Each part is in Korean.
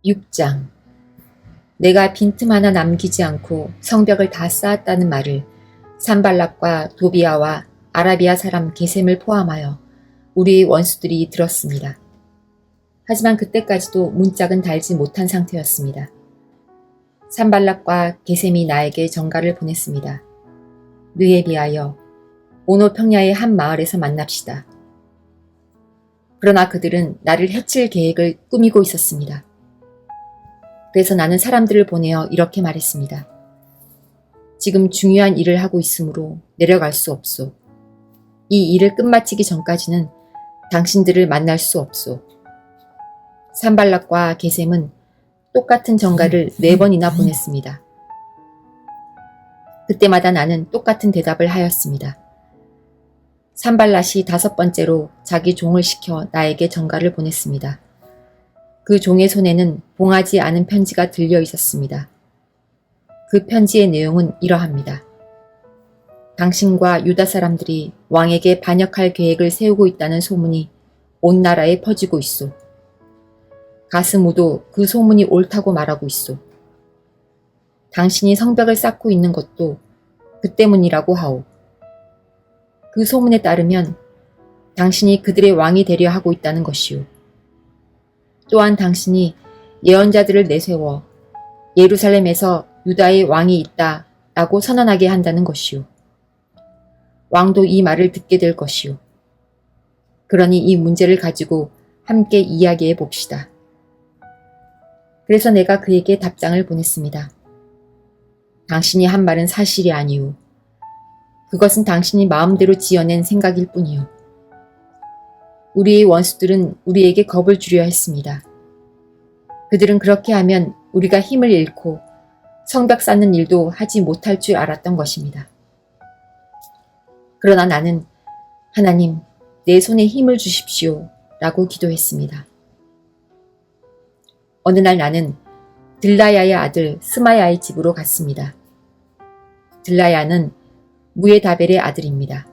6장. 내가 빈틈 하나 남기지 않고 성벽을 다 쌓았다는 말을 산발락과 도비아와 아라비아 사람 게셈을 포함하여 우리의 원수들이 들었습니다. 하지만 그때까지도 문짝은 달지 못한 상태였습니다. 산발락과 게셈이 나에게 전가를 보냈습니다. 느헤비하여 오노 평야의 한 마을에서 만납시다. 그러나 그들은 나를 해칠 계획을 꾸미고 있었습니다. 그래서 나는 사람들을 보내어 이렇게 말했습니다. 지금 중요한 일을 하고 있으므로 내려갈 수 없소. 이 일을 끝마치기 전까지는 당신들을 만날 수 없소. 산발락과 게셈은 똑같은 전가를 4번이나 보냈습니다. 그때마다 나는 똑같은 대답을 하였습니다. 산발락이 5번째로 자기 종을 시켜 나에게 전가를 보냈습니다. 그 종의 손에는 봉하지 않은 편지가 들려 있었습니다. 그 편지의 내용은 이러합니다. 당신과 유다 사람들이 왕에게 반역할 계획을 세우고 있다는 소문이 온 나라에 퍼지고 있소. 가스무도 그 소문이 옳다고 말하고 있소. 당신이 성벽을 쌓고 있는 것도 그 때문이라고 하오. 그 소문에 따르면 당신이 그들의 왕이 되려 하고 있다는 것이오. 또한 당신이 예언자들을 내세워 예루살렘에서 유다의 왕이 있다 라고 선언하게 한다는 것이오. 왕도 이 말을 듣게 될 것이오. 그러니 이 문제를 가지고 함께 이야기해 봅시다. 그래서 내가 그에게 답장을 보냈습니다. 당신이 한 말은 사실이 아니오. 그것은 당신이 마음대로 지어낸 생각일 뿐이오. 우리의 원수들은 우리에게 겁을 주려 했습니다. 그들은 그렇게 하면 우리가 힘을 잃고 성벽 쌓는 일도 하지 못할 줄 알았던 것입니다. 그러나 나는 하나님, 내 손에 힘을 주십시오 라고 기도했습니다. 어느 날 나는 들라야의 아들 스마야의 집으로 갔습니다. 들라야는 무에다벨의 아들입니다.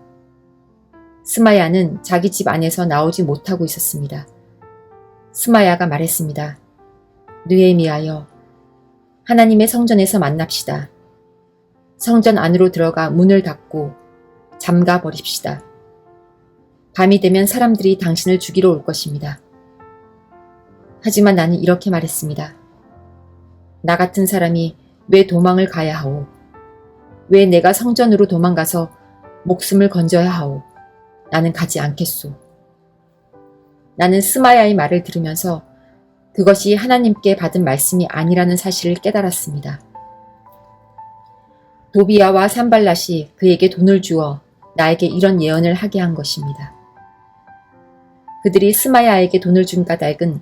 스마야는 자기 집 안에서 나오지 못하고 있었습니다. 스마야가 말했습니다. 느헤미야여, 하나님의 성전에서 만납시다. 성전 안으로 들어가 문을 닫고 잠가 버립시다. 밤이 되면 사람들이 당신을 죽이러 올 것입니다. 하지만 나는 이렇게 말했습니다. 나 같은 사람이 왜 도망을 가야 하오? 왜 내가 성전으로 도망가서 목숨을 건져야 하오? 나는 가지 않겠소. 나는 스마야의 말을 들으면서 그것이 하나님께 받은 말씀이 아니라는 사실을 깨달았습니다. 도비아와 산발락이 그에게 돈을 주어 나에게 이런 예언을 하게 한 것입니다. 그들이 스마야에게 돈을 준 까닭은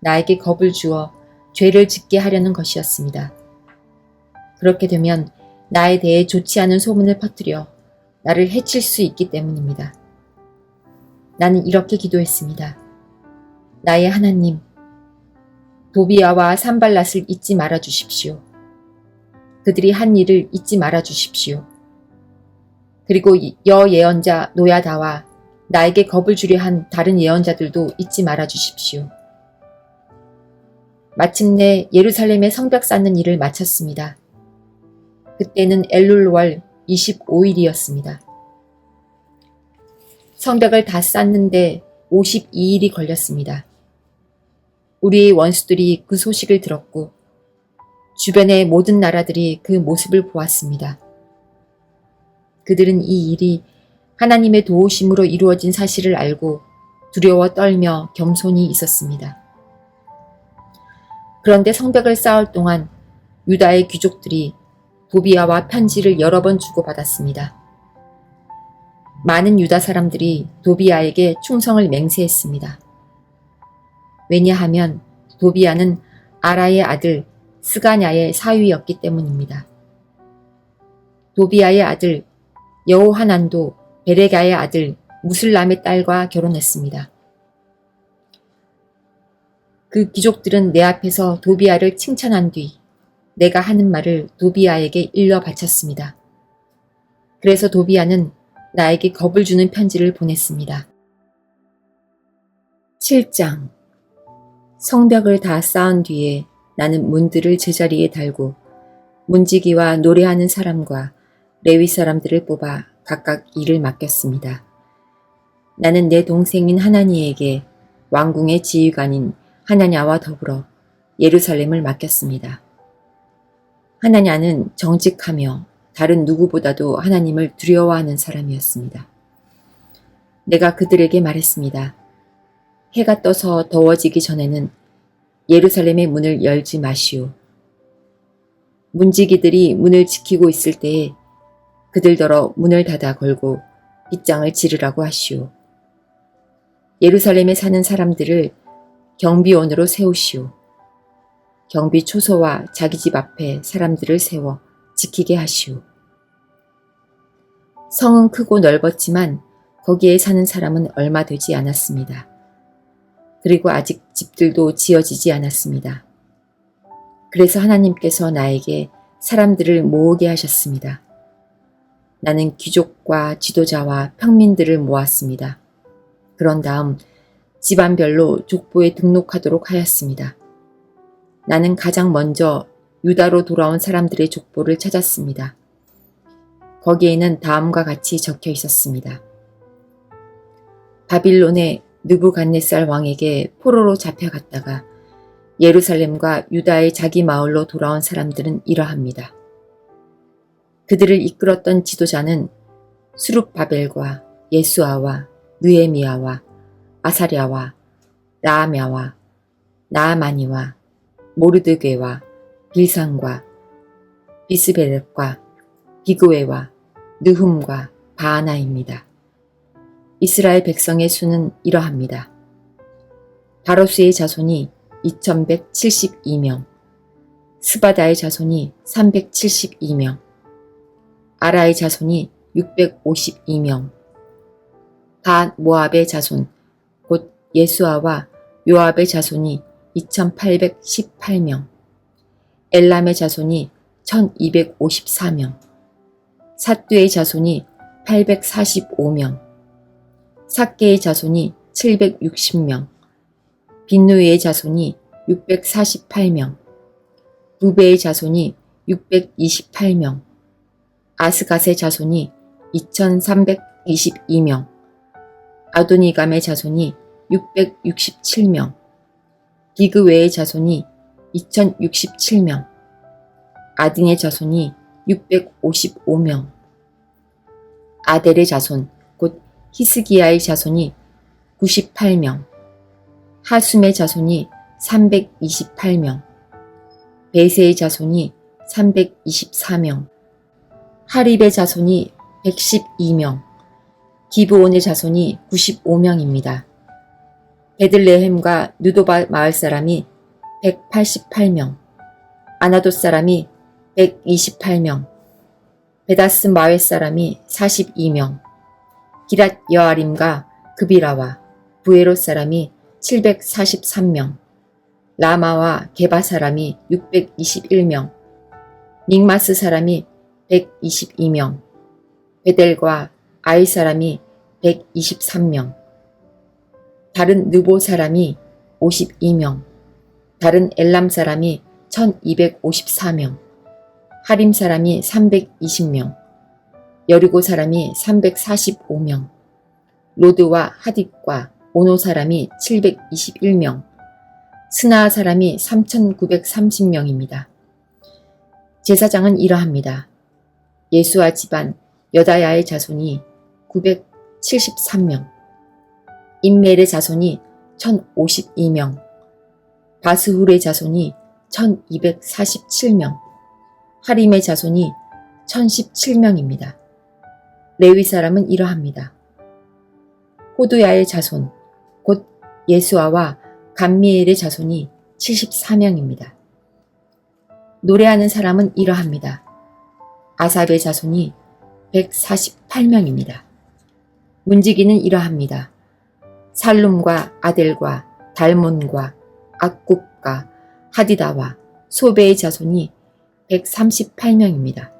나에게 겁을 주어 죄를 짓게 하려는 것이었습니다. 그렇게 되면 나에 대해 좋지 않은 소문을 퍼뜨려 나를 해칠 수 있기 때문입니다. 나는 이렇게 기도했습니다. 나의 하나님, 도비아와 산발락을 잊지 말아 주십시오. 그들이 한 일을 잊지 말아 주십시오. 그리고 여예언자 노야다와 나에게 겁을 주려 한 다른 예언자들도 잊지 말아 주십시오. 마침내 예루살렘의 성벽 쌓는 일을 마쳤습니다. 그때는 엘룰월 25일이었습니다. 성벽을 다 쌓는데 52일이 걸렸습니다. 우리의 원수들이 그 소식을 들었고 주변의 모든 나라들이 그 모습을 보았습니다. 그들은 이 일이 하나님의 도우심으로 이루어진 사실을 알고 두려워 떨며 겸손히 있었습니다. 그런데 성벽을 쌓을 동안 유다의 귀족들이 도비아와 편지를 여러 번 주고받았습니다. 많은 유다 사람들이 도비아에게 충성을 맹세했습니다. 왜냐하면 도비아는 아라의 아들 스가냐의 사위였기 때문입니다. 도비아의 아들 여호하난도 베레가의 아들 무슬람의 딸과 결혼했습니다. 그 귀족들은 내 앞에서 도비아를 칭찬한 뒤 내가 하는 말을 도비아에게 일러 바쳤습니다. 그래서 도비아는 나에게 겁을 주는 편지를 보냈습니다. 7장. 성벽을 다 쌓은 뒤에 나는 문들을 제자리에 달고 문지기와 노래하는 사람과 레위 사람들을 뽑아 각각 일을 맡겼습니다. 나는 내 동생인 하나니에게 왕궁의 지휘관인 하나냐와 더불어 예루살렘을 맡겼습니다. 하나냐는 정직하며 다른 누구보다도 하나님을 두려워하는 사람이었습니다. 내가 그들에게 말했습니다. 해가 떠서 더워지기 전에는 예루살렘의 문을 열지 마시오. 문지기들이 문을 지키고 있을 때에 그들더러 문을 닫아 걸고 빗장을 지르라고 하시오. 예루살렘에 사는 사람들을 경비원으로 세우시오. 경비 초소와 자기 집 앞에 사람들을 세워 지키게 하시오. 성은 크고 넓었지만 거기에 사는 사람은 얼마 되지 않았습니다. 그리고 아직 집들도 지어지지 않았습니다. 그래서 하나님께서 나에게 사람들을 모으게 하셨습니다. 나는 귀족과 지도자와 평민들을 모았습니다. 그런 다음 집안별로 족보에 등록하도록 하였습니다. 나는 가장 먼저 유다로 돌아온 사람들의 족보를 찾았습니다. 거기에는 다음과 같이 적혀 있었습니다. 바빌론의 느부갓네살 왕에게 포로로 잡혀갔다가 예루살렘과 유다의 자기 마을로 돌아온 사람들은 이러합니다. 그들을 이끌었던 지도자는 수룹바벨과 예수아와 느헤미야와 아사랴와 라아мя와 나아마니와 모르드게와 빌산과 비스베렛과 비그웨와 느훔과 바하나입니다. 이스라엘 백성의 수는 이러합니다. 바로스의 자손이 2172명, 스바다의 자손이 372명, 아라의 자손이 652명, 바 모압의 자손, 곧 예수아와 요압의 자손이 2818명, 엘람의 자손이 1254명, 삿두의 자손이 845명, 삭개의 자손이 760명, 빈누이의 자손이 648명, 루베의 자손이 628명, 아스갓의 자손이 2322명, 아도니감의 자손이 667명, 비그웨의 자손이 2067명, 아딘의 자손이 655명, 아델의 자손, 곧 히스기야의 자손이 98명, 하숨의 자손이 328명, 베세의 자손이 324명, 하립의 자손이 112명, 기브온의 자손이 95명입니다. 베들레헴과 느도바 마을 사람이 188명, 아나돗 사람이 128명, 베다스 마ዌ 사람이 42명, 기랏 여아림과 그비라와 부에롯 사람이 743명, 라마와 게바 사람이 621명, 믹마스 사람이 122명, 베델과 아이 사람이 123명, 다른 느보 사람이 52명, 다른 엘람 사람이 1254명, 하림 사람이 320명, 여리고 사람이 345명, 로드와 하딥과 오노 사람이 721명, 스나아 사람이 3930명입니다. 제사장은 이러합니다. 예수아 집안 여다야의 자손이 973명, 임멜의 자손이 1052명, 바스훌의 자손이 1247명, 하림의 자손이 1017명입니다. 레위 사람은 이러합니다. 호두야의 자손, 곧 예수아와 감미엘의 자손이 74명입니다. 노래하는 사람은 이러합니다. 아삽의 자손이 148명입니다. 문지기는 이러합니다. 살룸과 아델과 달몬과 악굽과 하디다와 소베의 자손이 138명입니다.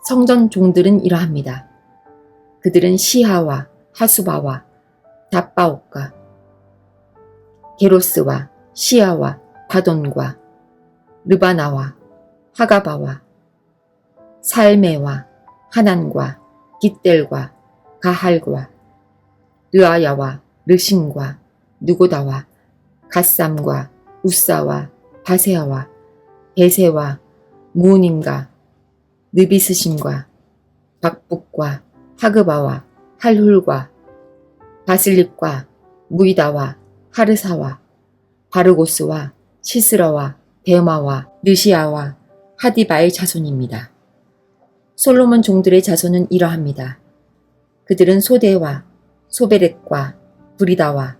성전 종들은 이러합니다. 그들은 시하와 하수바와 답바옥과 게로스와 시아와 바돈과 르바나와 하가바와 살메와 하난과 깃델과 가할과 르아야와 르심과 누고다와 갓삼과 우사와 바세아와 베세와 무님과 느비스심과 박북과 하그바와 할훌과 바슬립과 무이다와 하르사와 바르고스와 시스라와 데마와 느시아와 하디바의 자손입니다. 솔로몬 종들의 자손은 이러합니다. 그들은 소데와 소베렛과 브리다와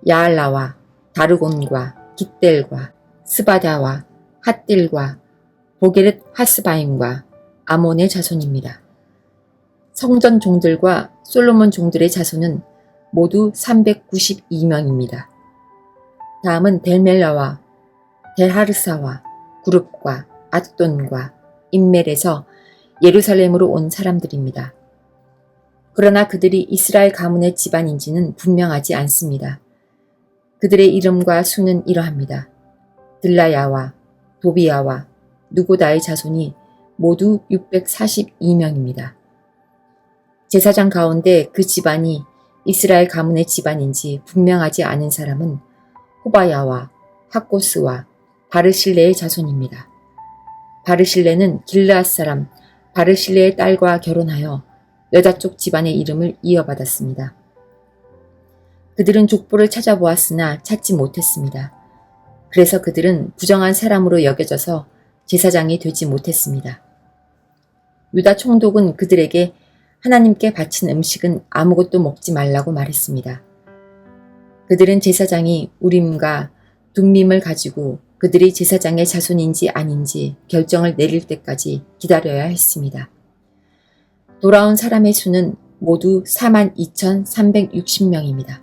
야알라와 다르곤과 깃델과 스바다와 핫딜과 보게렛 하스바임과 아몬의 자손입니다. 성전 종들과 솔로몬 종들의 자손은 모두 392명입니다. 다음은 델멜라와 델하르사와 구룹과 앗돈과 인멜에서 예루살렘으로 온 사람들입니다. 그러나 그들이 이스라엘 가문의 집안인지는 분명하지 않습니다. 그들의 이름과 수는 이러합니다. 들라야와 도비야와 누고다의 자손이 모두 642명입니다. 제사장 가운데 그 집안이 이스라엘 가문의 집안인지 분명하지 않은 사람은 호바야와 학고스와 바르실레의 자손입니다. 바르실레는 길르앗 사람 바르실레의 딸과 결혼하여 여자 쪽 집안의 이름을 이어받았습니다. 그들은 족보를 찾아보았으나 찾지 못했습니다. 그래서 그들은 부정한 사람으로 여겨져서 제사장이 되지 못했습니다. 유다 총독은 그들에게 하나님께 바친 음식은 아무것도 먹지 말라고 말했습니다. 그들은 제사장이 우림과 둠밈을 가지고 그들이 제사장의 자손인지 아닌지 결정을 내릴 때까지 기다려야 했습니다. 돌아온 사람의 수는 모두 42,360명입니다.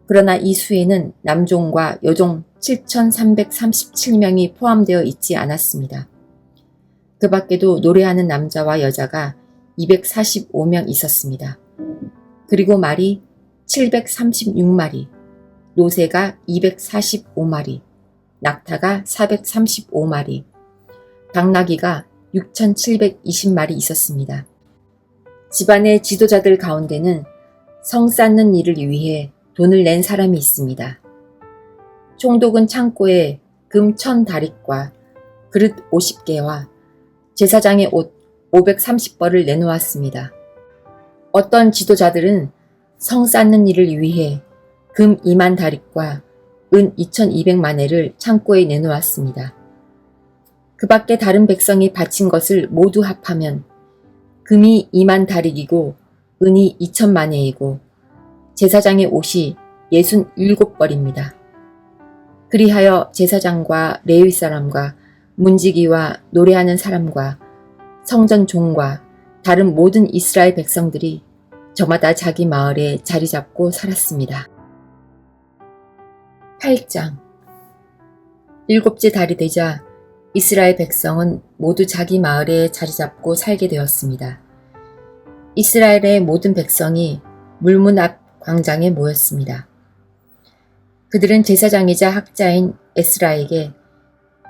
그러나 이 수에는 남종과 여종 7,337명이 포함되어 있지 않았습니다. 그 밖에도 노래하는 남자와 여자가 245명 있었습니다. 그리고 말이 736마리, 노새가 245마리, 낙타가 435마리, 당나귀가 6,720마리 있었습니다. 집안의 지도자들 가운데는 성 쌓는 일을 위해 돈을 낸 사람이 있습니다. 총독은 창고에 금 1,000다릿과 그릇 50개와 제사장의 옷 530벌을 내놓았습니다. 어떤 지도자들은 성 쌓는 일을 위해 금 2만 다릿과 은 2,200만회를 창고에 내놓았습니다. 그 밖에 다른 백성이 바친 것을 모두 합하면 금이 2만 다릭이고 은이 2,000만회이고 제사장의 옷이 67벌입니다. 그리하여 제사장과 레위 사람과 문지기와 노래하는 사람과 성전 종과 다른 모든 이스라엘 백성들이 저마다 자기 마을에 자리 잡고 살았습니다. 8장. 일곱째 달이 되자 이스라엘 백성은 모두 자기 마을에 자리 잡고 살게 되었습니다. 이스라엘의 모든 백성이 물문 앞 광장에 모였습니다. 그들은 제사장이자 학자인 에스라에게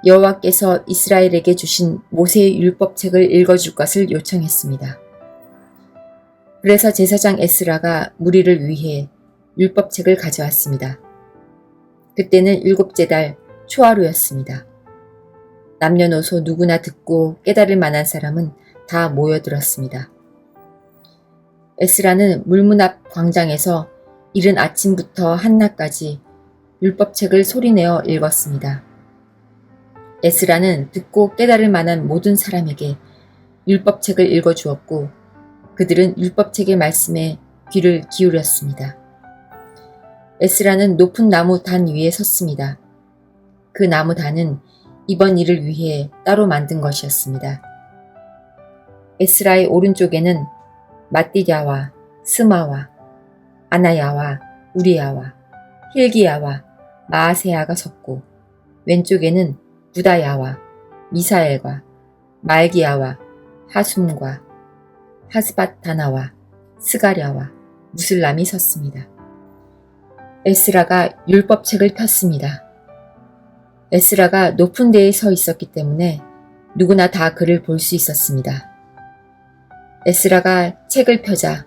여호와께서 이스라엘에게 주신 모세의 율법책을 읽어줄 것을 요청했습니다. 그래서 제사장 에스라가 무리를 위해 율법책을 가져왔습니다. 그때는 일곱째 달 초하루였습니다. 남녀노소 누구나 듣고 깨달을 만한 사람은 다 모여들었습니다. 에스라는 물문 앞 광장에서 이른 아침부터 한낮까지 율법책을 소리내어 읽었습니다. 에스라는 듣고 깨달을 만한 모든 사람에게 율법책을 읽어주었고 그들은 율법책의 말씀에 귀를 기울였습니다. 에스라는 높은 나무 단 위에 섰습니다. 그 나무 단은 이번 일을 위해 따로 만든 것이었습니다. 에스라의 오른쪽에는 마띠랴와 스마와 아나야와 우리야와 힐기야와 마아세야가 섰고 왼쪽에는 부다야와 미사엘과 말기야와 하숨과 하스밧다나와 스가랴와 무슬람이 섰습니다. 에스라가 율법책을 폈습니다. 에스라가 높은 데에 서 있었기 때문에 누구나 다 그를 볼 수 있었습니다. 에스라가 책을 펴자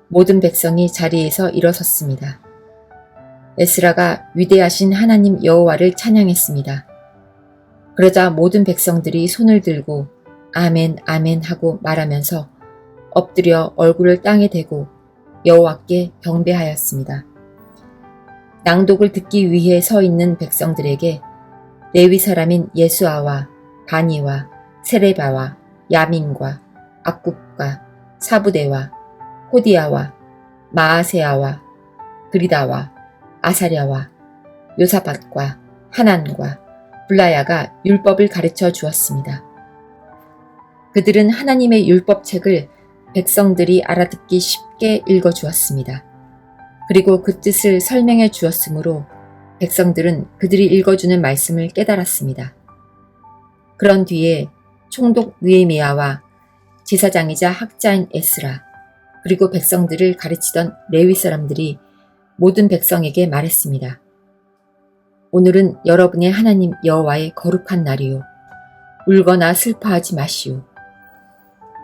모든 백성이 자리에서 일어섰습니다. 에스라가 위대하신 하나님 여호와를 찬양했습니다. 그러자 모든 백성들이 손을 들고 아멘 아멘 하고 말하면서 엎드려 얼굴을 땅에 대고 여호와께 경배하였습니다. 낭독을 듣기 위해 서 있는 백성들에게 레위 사람인 예수아와 바니와 세레바와 야민과 악굽과 사부대와 호디아와 마아세아와 그리다와 아사랴와 요사밧과 하난과 블라야가 율법을 가르쳐 주었습니다. 그들은 하나님의 율법책을 백성들이 알아듣기 쉽게 읽어 주었습니다. 그리고 그 뜻을 설명해 주었으므로 백성들은 그들이 읽어주는 말씀을 깨달았습니다. 그런 뒤에 총독 느헤미야와 제사장이자 학자인 에스라 그리고 백성들을 가르치던 레위 사람들이 모든 백성에게 말했습니다. 오늘은 여러분의 하나님 여호와의 거룩한 날이요. 울거나 슬퍼하지 마시오.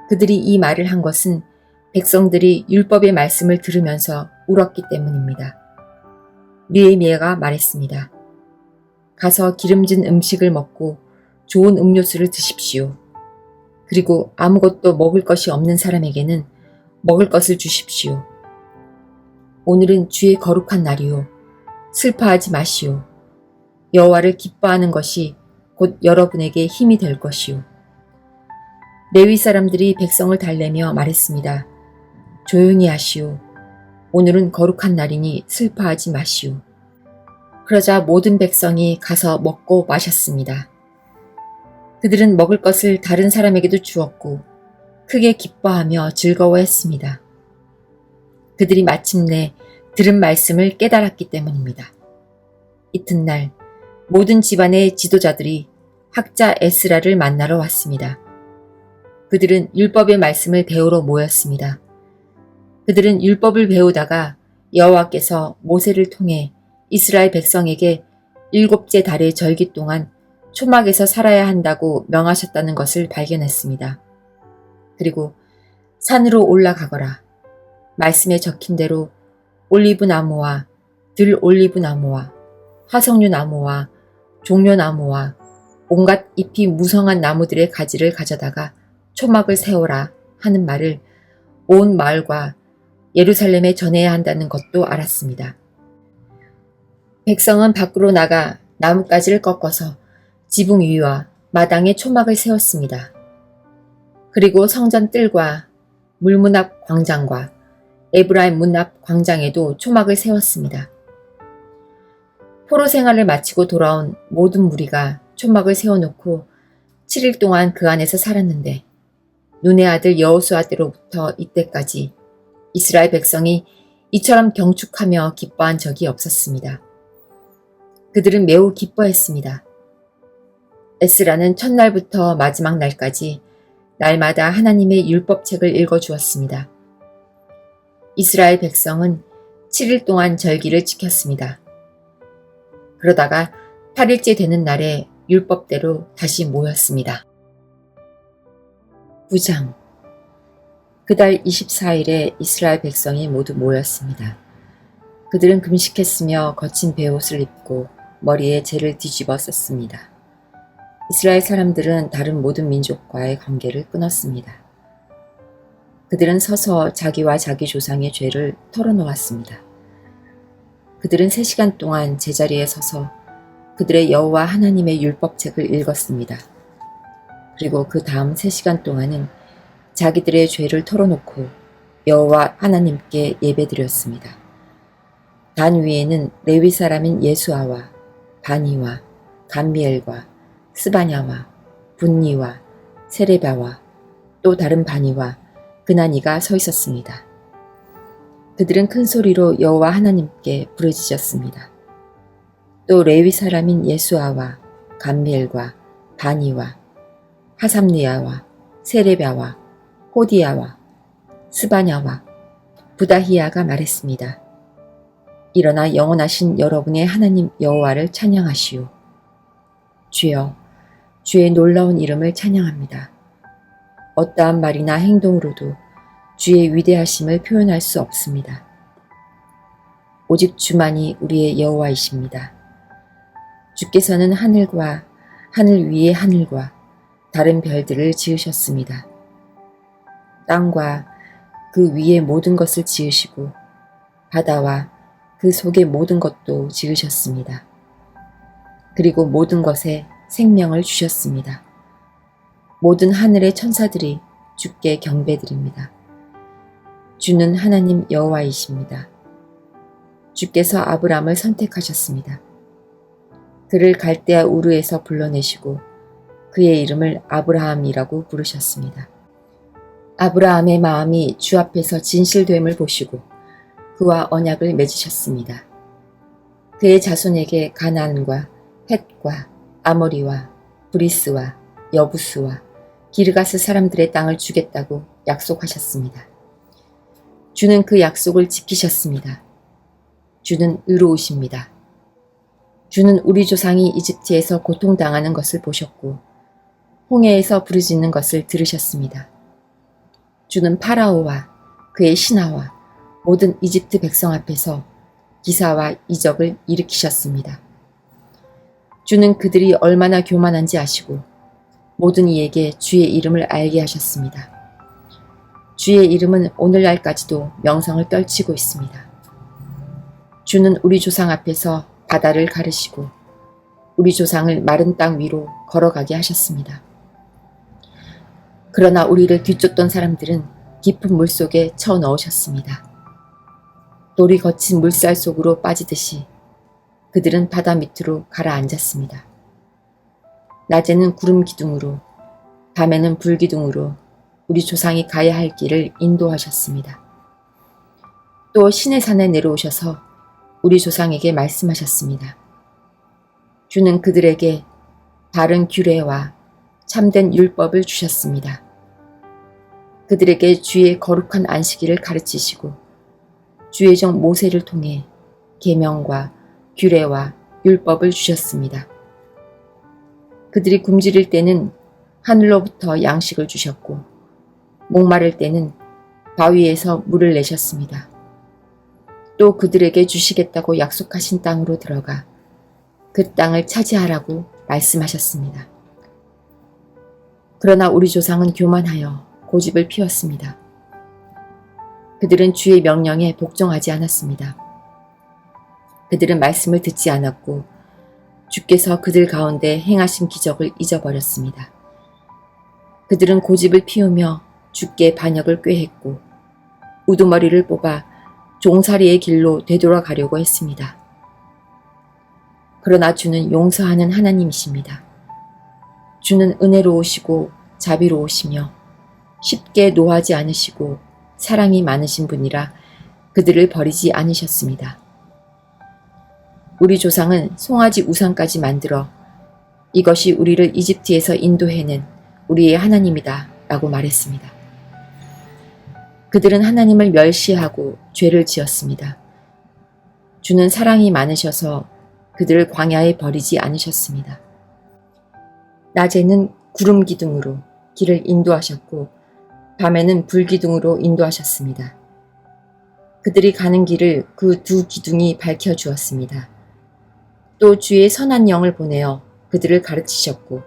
그들이 이 말을 한 것은 백성들이 율법의 말씀을 들으면서 울었기 때문입니다. 느헤미야가 말했습니다. 가서 기름진 음식을 먹고 좋은 음료수를 드십시오. 그리고 아무것도 먹을 것이 없는 사람에게는 먹을 것을 주십시오. 오늘은 주의 거룩한 날이요. 슬퍼하지 마시오. 여호와를 기뻐하는 것이 곧 여러분에게 힘이 될 것이요. 레위 사람들이 백성을 달래며 말했습니다. 조용히 하시오. 오늘은 거룩한 날이니 슬퍼하지 마시오. 그러자 모든 백성이 가서 먹고 마셨습니다. 그들은 먹을 것을 다른 사람에게도 주었고 크게 기뻐하며 즐거워했습니다. 그들이 마침내 들은 말씀을 깨달았기 때문입니다. 이튿날 모든 집안의 지도자들이 학자 에스라를 만나러 왔습니다. 그들은 율법의 말씀을 배우러 모였습니다. 그들은 율법을 배우다가 여호와께서 모세를 통해 이스라엘 백성에게 7째 달의 절기 동안 초막에서 살아야 한다고 명하셨다는 것을 발견했습니다. 그리고 산으로 올라가거라. 말씀에 적힌 대로 올리브 나무와 들 올리브 나무와 화석류 나무와 종려 나무와 온갖 잎이 무성한 나무들의 가지를 가져다가 초막을 세워라 하는 말을 온 마을과 예루살렘에 전해야 한다는 것도 알았습니다. 백성은 밖으로 나가 나뭇가지를 꺾어서 지붕 위와 마당에 초막을 세웠습니다. 그리고 성전 뜰과 물문 앞 광장과 에브라임 문 앞 광장에도 초막을 세웠습니다. 포로 생활을 마치고 돌아온 모든 무리가 초막을 세워놓고 7일 동안 그 안에서 살았는데 눈의 아들 여호수아 때로부터 이때까지 이스라엘 백성이 이처럼 경축하며 기뻐한 적이 없었습니다. 그들은 매우 기뻐했습니다. 에스라는 첫날부터 마지막 날까지 날마다 하나님의 율법책을 읽어주었습니다. 이스라엘 백성은 7일 동안 절기를 지켰습니다. 그러다가 8일째 되는 날에 율법대로 다시 모였습니다. 9장 그달 24일에 이스라엘 백성이 모두 모였습니다. 그들은 금식했으며 거친 베옷을 입고 머리에 재를 뒤집어 썼습니다. 이스라엘 사람들은 다른 모든 민족과의 관계를 끊었습니다. 그들은 서서 자기와 자기 조상의 죄를 털어놓았습니다. 그들은 3시간 동안 제자리에 서서 그들의 여호와 하나님의 율법책을 읽었습니다. 그리고 그 다음 3시간 동안은 자기들의 죄를 털어놓고 여호와 하나님께 예배드렸습니다. 단 위에는 레위 사람인 예수아와 바니와 감미엘과 스바냐와 분니와 세레바와 또 다른 바니와 그나니가 서 있었습니다. 그들은 큰 소리로 여호와 하나님께 부르짖었습니다. 또 레위 사람인 예수아와 감미엘과 바니와 하삼리아와 세레바와 호디아와 스바냐와 부다히야가 말했습니다. 일어나 영원하신 여러분의 하나님 여호와를 찬양하시오. 주여, 주의 놀라운 이름을 찬양합니다. 어떠한 말이나 행동으로도 주의 위대하심을 표현할 수 없습니다. 오직 주만이 우리의 여호와이십니다. 주께서는 하늘과 하늘 위의 하늘과 다른 별들을 지으셨습니다. 땅과 그 위의 모든 것을 지으시고 바다와 그 속의 모든 것도 지으셨습니다. 그리고 모든 것에 생명을 주셨습니다. 모든 하늘의 천사들이 주께 경배드립니다. 주는 하나님 여호와이십니다. 주께서 아브람을 선택하셨습니다. 그를 갈대아 우르에서 불러내시고 그의 이름을 아브라함이라고 부르셨습니다. 아브라함의 마음이 주 앞에서 진실됨을 보시고 그와 언약을 맺으셨습니다. 그의 자손에게 가나안과 헷과 아모리와 브리스와 여부스와 기르가스 사람들의 땅을 주겠다고 약속하셨습니다. 주는 그 약속을 지키셨습니다. 주는 의로우십니다. 주는 우리 조상이 이집트에서 고통당하는 것을 보셨고 홍해에서 부르짖는 것을 들으셨습니다. 주는 파라오와 그의 신하와 모든 이집트 백성 앞에서 기사와 이적을 일으키셨습니다. 주는 그들이 얼마나 교만한지 아시고 모든 이에게 주의 이름을 알게 하셨습니다. 주의 이름은 오늘날까지도 명성을 떨치고 있습니다. 주는 우리 조상 앞에서 바다를 가르시고 우리 조상을 마른 땅 위로 걸어가게 하셨습니다. 그러나 우리를 뒤쫓던 사람들은 깊은 물속에 쳐 넣으셨습니다. 돌이 거친 물살 속으로 빠지듯이 그들은 바다 밑으로 가라앉았습니다. 낮에는 구름 기둥으로, 밤에는 불 기둥으로 우리 조상이 가야 할 길을 인도하셨습니다. 또 시내산에 내려오셔서 우리 조상에게 말씀하셨습니다. 주는 그들에게 바른 규례와 참된 율법을 주셨습니다. 그들에게 주의 거룩한 안식일을 가르치시고 주의 종 모세를 통해 계명과 규례와 율법을 주셨습니다. 그들이 굶주릴 때는 하늘로부터 양식을 주셨고 목마를 때는 바위에서 물을 내셨습니다. 또 그들에게 주시겠다고 약속하신 땅으로 들어가 그 땅을 차지하라고 말씀하셨습니다. 그러나 우리 조상은 교만하여 고집을 피웠습니다. 그들은 주의 명령에 복종하지 않았습니다. 그들은 말씀을 듣지 않았고 주께서 그들 가운데 행하신 기적을 잊어버렸습니다. 그들은 고집을 피우며 주께 반역을 꾀했고 우두머리를 뽑아 종살이의 길로 되돌아가려고 했습니다. 그러나 주는 용서하는 하나님이십니다. 주는 은혜로우시고 자비로우시며 쉽게 노하지 않으시고 사랑이 많으신 분이라 그들을 버리지 않으셨습니다. 우리 조상은 송아지 우상까지 만들어 이것이 우리를 이집트에서 인도해낸 우리의 하나님이다 라고 말했습니다. 그들은 하나님을 멸시하고 죄를 지었습니다. 주는 사랑이 많으셔서 그들을 광야에 버리지 않으셨습니다. 낮에는 구름 기둥으로 길을 인도하셨고 밤에는 불 기둥으로 인도하셨습니다. 그들이 가는 길을 그 두 기둥이 밝혀주었습니다. 또 주의 선한 영을 보내어 그들을 가르치셨고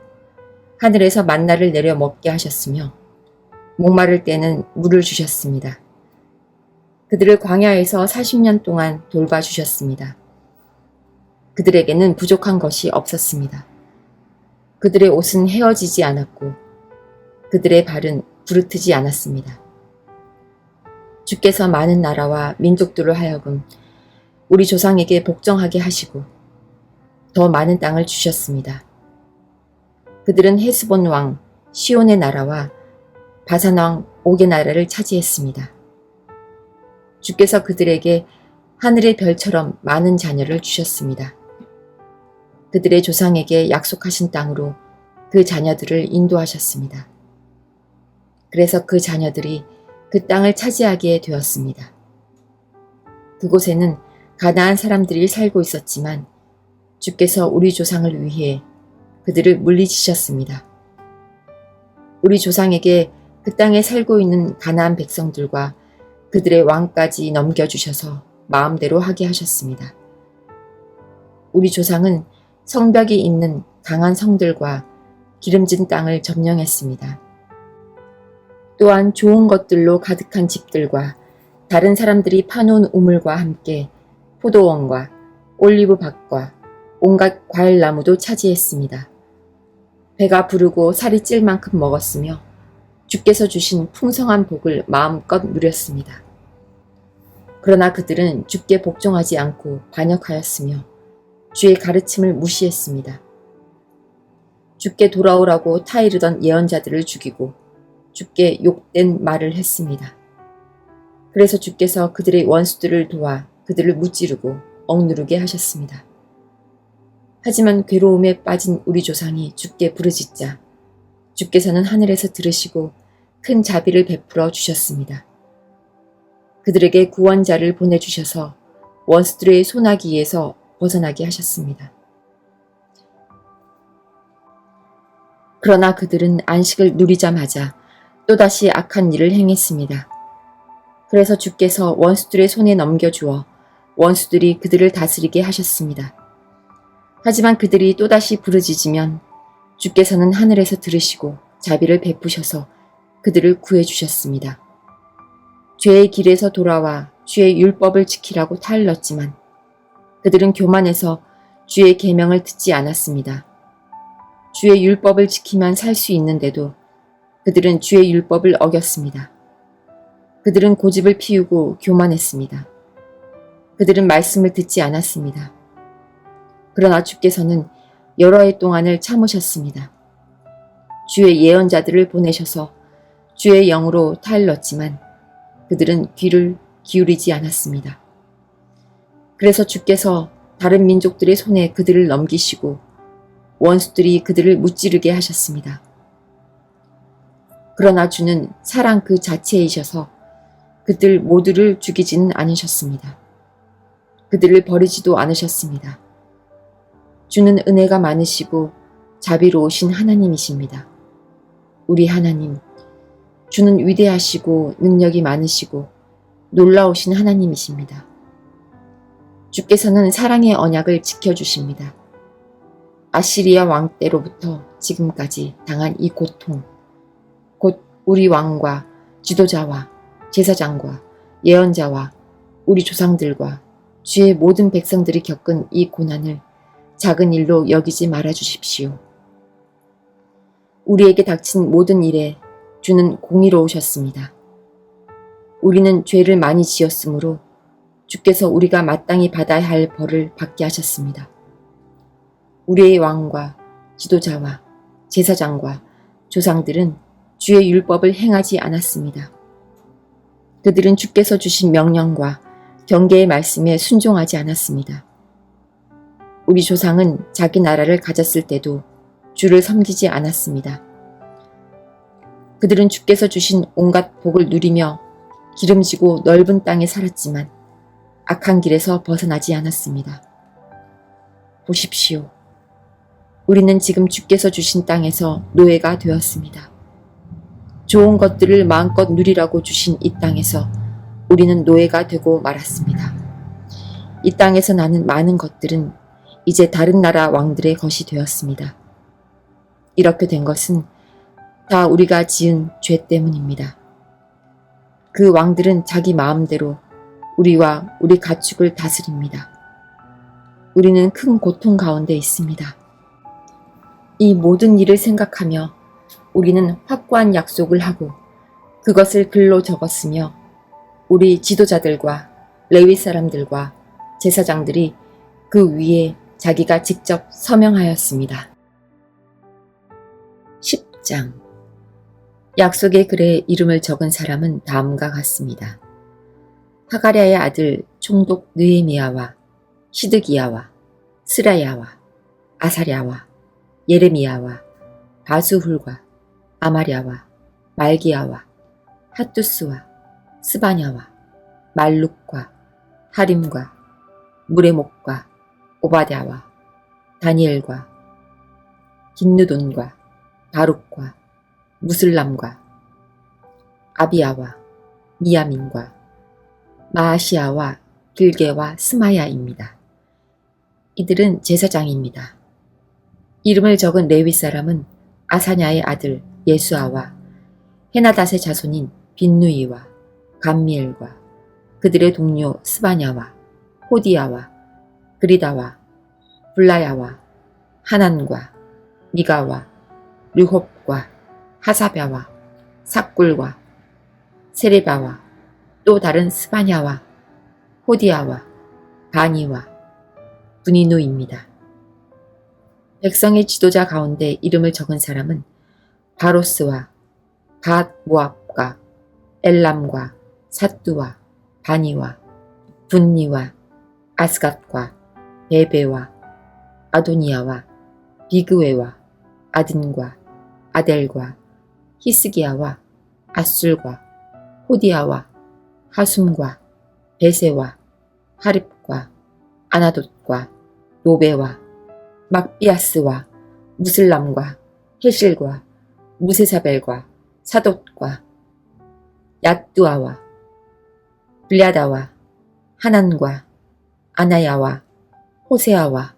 하늘에서 만나를 내려 먹게 하셨으며 목마를 때는 물을 주셨습니다. 그들을 광야에서 40년 동안 돌봐주셨습니다. 그들에게는 부족한 것이 없었습니다. 그들의 옷은 헤어지지 않았고 그들의 발은 부르트지 않았습니다. 주께서 많은 나라와 민족들을 하여금 우리 조상에게 복종하게 하시고 더 많은 땅을 주셨습니다. 그들은 헤스본 왕 시온의 나라와 바산 왕 옥의 나라를 차지했습니다. 주께서 그들에게 하늘의 별처럼 많은 자녀를 주셨습니다. 그들의 조상에게 약속하신 땅으로 그 자녀들을 인도하셨습니다. 그래서 그 자녀들이 그 땅을 차지하게 되었습니다. 그곳에는 가나안 사람들이 살고 있었지만 주께서 우리 조상을 위해 그들을 물리치셨습니다. 우리 조상에게 그 땅에 살고 있는 가나안 백성들과 그들의 왕까지 넘겨주셔서 마음대로 하게 하셨습니다. 우리 조상은 성벽이 있는 강한 성들과 기름진 땅을 점령했습니다. 또한 좋은 것들로 가득한 집들과 다른 사람들이 파놓은 우물과 함께 포도원과 올리브 밭과 온갖 과일나무도 차지했습니다. 배가 부르고 살이 찔 만큼 먹었으며 주께서 주신 풍성한 복을 마음껏 누렸습니다. 그러나 그들은 주께 복종하지 않고 반역하였으며 주의 가르침을 무시했습니다. 주께 돌아오라고 타이르던 예언자들을 죽이고 주께 욕된 말을 했습니다. 그래서 주께서 그들의 원수들을 도와 그들을 무찌르고 억누르게 하셨습니다. 하지만 괴로움에 빠진 우리 조상이 주께 부르짖자 주께서는 하늘에서 들으시고 큰 자비를 베풀어 주셨습니다. 그들에게 구원자를 보내주셔서 원수들의 소나기에서 벗어나게 하셨습니다. 그러나 그들은 안식을 누리자마자 또다시 악한 일을 행했습니다. 그래서 주께서 원수들의 손에 넘겨주어 원수들이 그들을 다스리게 하셨습니다. 하지만 그들이 또다시 부르짖으면 주께서는 하늘에서 들으시고 자비를 베푸셔서 그들을 구해주셨습니다. 죄의 길에서 돌아와 주의 율법을 지키라고 타일렀지만 그들은 교만해서 주의 계명을 듣지 않았습니다. 주의 율법을 지키면 살 수 있는데도 그들은 주의 율법을 어겼습니다. 그들은 고집을 피우고 교만했습니다. 그들은 말씀을 듣지 않았습니다. 그러나 주께서는 여러 해 동안을 참으셨습니다. 주의 예언자들을 보내셔서 주의 영으로 타일렀지만 그들은 귀를 기울이지 않았습니다. 그래서 주께서 다른 민족들의 손에 그들을 넘기시고 원수들이 그들을 무찌르게 하셨습니다. 그러나 주는 사랑 그 자체이셔서 그들 모두를 죽이지는 않으셨습니다. 그들을 버리지도 않으셨습니다. 주는 은혜가 많으시고 자비로우신 하나님이십니다. 우리 하나님, 주는 위대하시고 능력이 많으시고 놀라우신 하나님이십니다. 주께서는 사랑의 언약을 지켜주십니다. 아시리아 왕 때로부터 지금까지 당한 이 고통, 곧 우리 왕과 지도자와 제사장과 예언자와 우리 조상들과 주의 모든 백성들이 겪은 이 고난을 작은 일로 여기지 말아 주십시오. 우리에게 닥친 모든 일에 주는 공의로우셨습니다. 우리는 죄를 많이 지었으므로 주께서 우리가 마땅히 받아야 할 벌을 받게 하셨습니다. 우리의 왕과 지도자와 제사장과 조상들은 주의 율법을 행하지 않았습니다. 그들은 주께서 주신 명령과 경계의 말씀에 순종하지 않았습니다. 우리 조상은 자기 나라를 가졌을 때도 주를 섬기지 않았습니다. 그들은 주께서 주신 온갖 복을 누리며 기름지고 넓은 땅에 살았지만 악한 길에서 벗어나지 않았습니다. 보십시오. 우리는 지금 주께서 주신 땅에서 노예가 되었습니다. 좋은 것들을 마음껏 누리라고 주신 이 땅에서 우리는 노예가 되고 말았습니다. 이 땅에서 나는 많은 것들은 이제 다른 나라 왕들의 것이 되었습니다. 이렇게 된 것은 다 우리가 지은 죄 때문입니다. 그 왕들은 자기 마음대로 우리와 우리 가축을 다스립니다. 우리는 큰 고통 가운데 있습니다. 이 모든 일을 생각하며 우리는 확고한 약속을 하고 그것을 글로 적었으며 우리 지도자들과 레위 사람들과 제사장들이 그 위에 자기가 직접 서명하였습니다. 10장 약속의 글에 이름을 적은 사람은 다음과 같습니다. 하가랴의 아들 총독 느헤미야와 시드기야와 스라야와 아사랴와 예레미야와 바수훌과 아마랴와 말기야와 핫두스와 스바냐와 말룩과 하림과 물의 목과 오바댜와 다니엘과 긴느돈과 바룩과 무슬람과 아비야와 미야민과 마아시아와 길게와 스마야입니다. 이들은 제사장입니다. 이름을 적은 레위 사람은 아사냐의 아들 예수아와 헤나닷의 자손인 빈누이와 감미엘과 그들의 동료 스바냐와 호디야와 그리다와 블라야와 하난과 미가와 르홉과 하사랴와 삭굴과 세레바와 또 다른 스바냐와 호디야와 바니와 분이누입니다. 백성의 지도자 가운데 이름을 적은 사람은 바로스와 갓 모압과 엘람과 삿두와 바니와 분니와 아스갓과 베베와 아도니아와 비그웨와 아딘과 아델과 히스기야와 아술과 호디야와 하숨과 베세와 하립과 아나돗과 노베와 막비아스와 무슬람과 헤실과 무세사벨과 사돗과 얏두아와 블야다와 하난과 아나야와 호세아와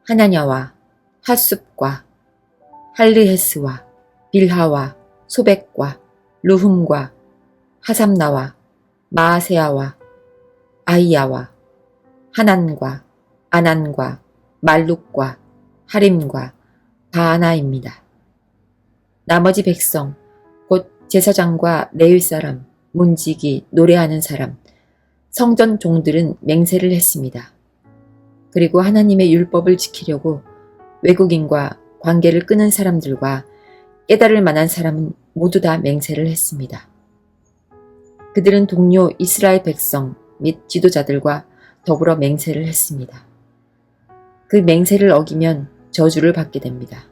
하나냐와 하숲과 할르헤스와 빌하와 소백과 루훔과 하삼나와 마아세아와 아이야와 하난과 아난과 말룩과 하림과 바하나입니다. 나머지 백성, 곧 제사장과 레위 사람, 문지기, 노래하는 사람, 성전 종들은 맹세를 했습니다. 그리고 하나님의 율법을 지키려고 외국인과 관계를 끊은 사람들과 깨달을 만한 사람은 모두 다 맹세를 했습니다. 그들은 동료 이스라엘 백성 및 지도자들과 더불어 맹세를 했습니다. 그 맹세를 어기면 저주를 받게 됩니다.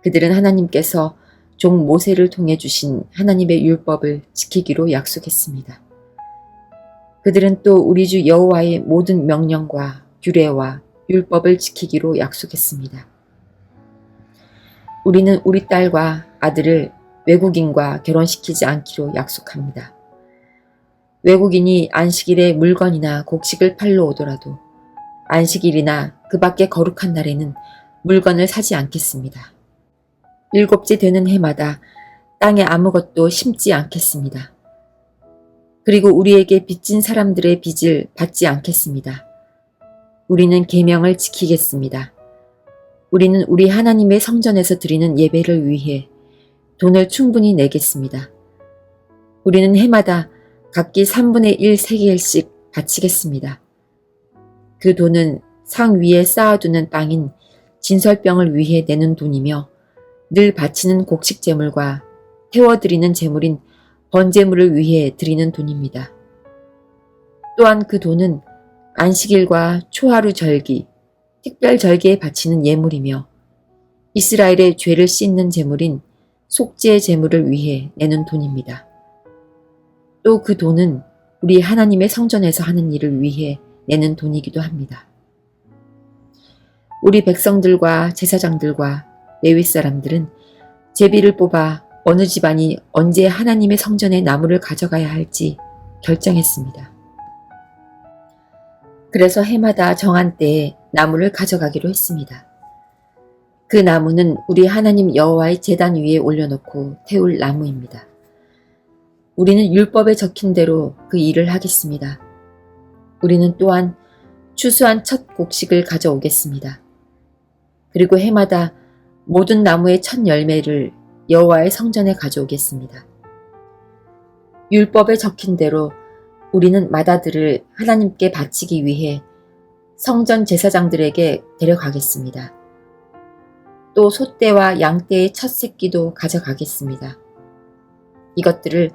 그들은 하나님께서 종 모세를 통해 주신 하나님의 율법을 지키기로 약속했습니다. 그들은 또 우리 주 여호와의 모든 명령과 규례와 율법을 지키기로 약속했습니다. 우리는 우리 딸과 아들을 외국인과 결혼시키지 않기로 약속합니다. 외국인이 안식일에 물건이나 곡식을 팔러 오더라도 안식일이나 그 밖에 거룩한 날에는 물건을 사지 않겠습니다. 일곱째 되는 해마다 땅에 아무것도 심지 않겠습니다. 그리고 우리에게 빚진 사람들의 빚을 받지 않겠습니다. 우리는 계명을 지키겠습니다. 우리는 우리 하나님의 성전에서 드리는 예배를 위해 돈을 충분히 내겠습니다. 우리는 해마다 각기 3분의 1 세겔씩 바치겠습니다. 그 돈은 상 위에 쌓아두는 빵인 진설병을 위해 내는 돈이며 늘 바치는 곡식 제물과 태워드리는 제물인 번제물을 위해 드리는 돈입니다. 또한 그 돈은 안식일과 초하루 절기, 특별 절기에 바치는 예물이며 이스라엘의 죄를 씻는 제물인 속죄 제물을 위해 내는 돈입니다. 또 그 돈은 우리 하나님의 성전에서 하는 일을 위해 내는 돈이기도 합니다. 우리 백성들과 제사장들과 레위 사람들은 제비를 뽑아 어느 집안이 언제 하나님의 성전에 나무를 가져가야 할지 결정했습니다. 그래서 해마다 정한 때에 나무를 가져가기로 했습니다. 그 나무는 우리 하나님 여호와의 제단 위에 올려놓고 태울 나무입니다. 우리는 율법에 적힌 대로 그 일을 하겠습니다. 우리는 또한 추수한 첫 곡식을 가져오겠습니다. 그리고 해마다 모든 나무의 첫 열매를 여호와의 성전에 가져오겠습니다. 율법에 적힌 대로 우리는 맏아들을 하나님께 바치기 위해 성전 제사장들에게 데려가겠습니다. 또 소떼와 양떼의 첫 새끼도 가져가겠습니다. 이것들을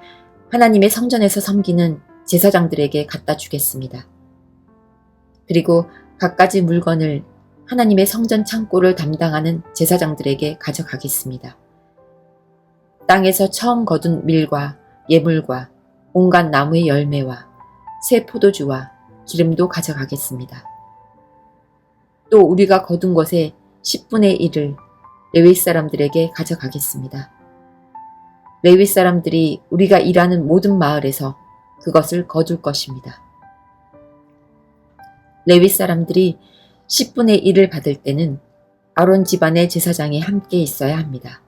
하나님의 성전에서 섬기는 제사장들에게 갖다 주겠습니다. 그리고 갖가지 물건을 하나님의 성전 창고를 담당하는 제사장들에게 가져가겠습니다. 땅에서 처음 거둔 밀과 예물과 온갖 나무의 열매와 새 포도주와 기름도 가져가겠습니다. 또 우리가 거둔 것의 10분의 1을 레위 사람들에게 가져가겠습니다. 레위 사람들이 우리가 일하는 모든 마을에서 그것을 거둘 것입니다. 레위 사람들이 10분의 1을 받을 때는 아론 집안의 제사장이 함께 있어야 합니다.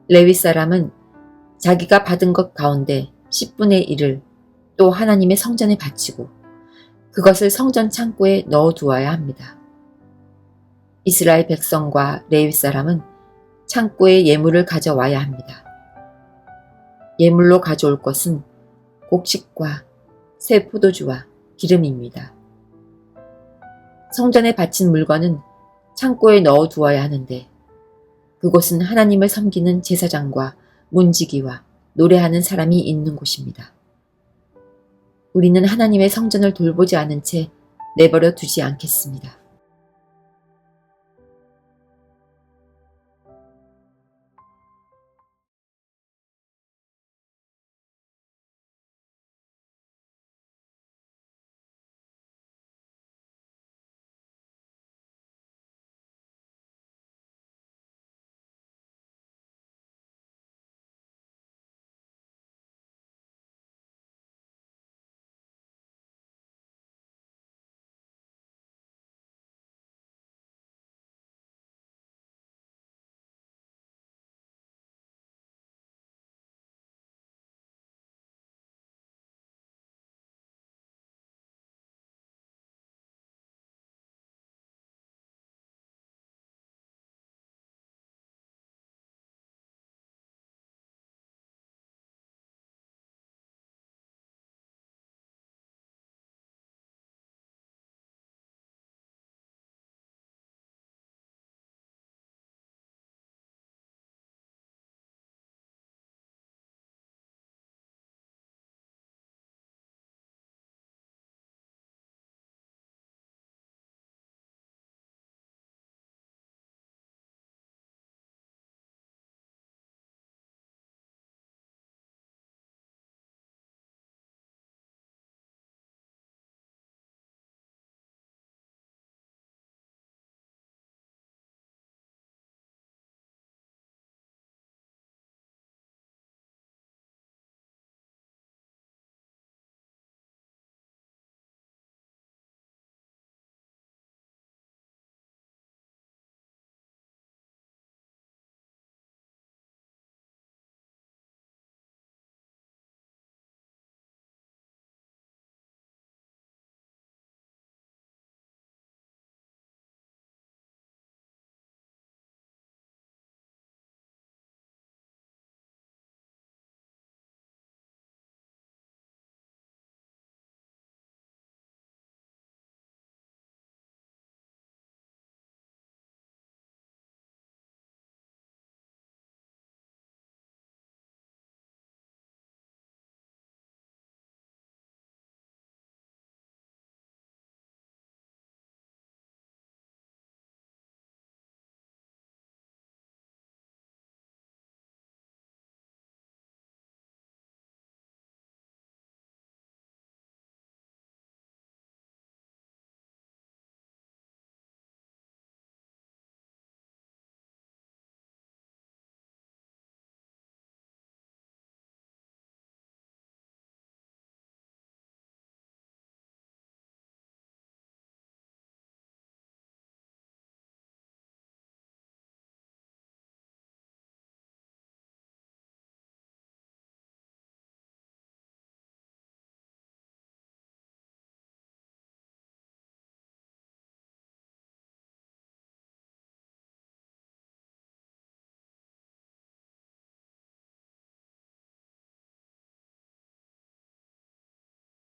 레위 사람은 자기가 받은 것 가운데 10분의 1을 또 하나님의 성전에 바치고 그것을 성전 창고에 넣어두어야 합니다. 이스라엘 백성과 레위 사람은 창고에 예물을 가져와야 합니다. 예물로 가져올 것은 곡식과 새 포도주와 기름입니다. 성전에 바친 물건은 창고에 넣어두어야 하는데 그곳은 하나님을 섬기는 제사장과 문지기와 노래하는 사람이 있는 곳입니다. 우리는 하나님의 성전을 돌보지 않은 채 내버려 두지 않겠습니다.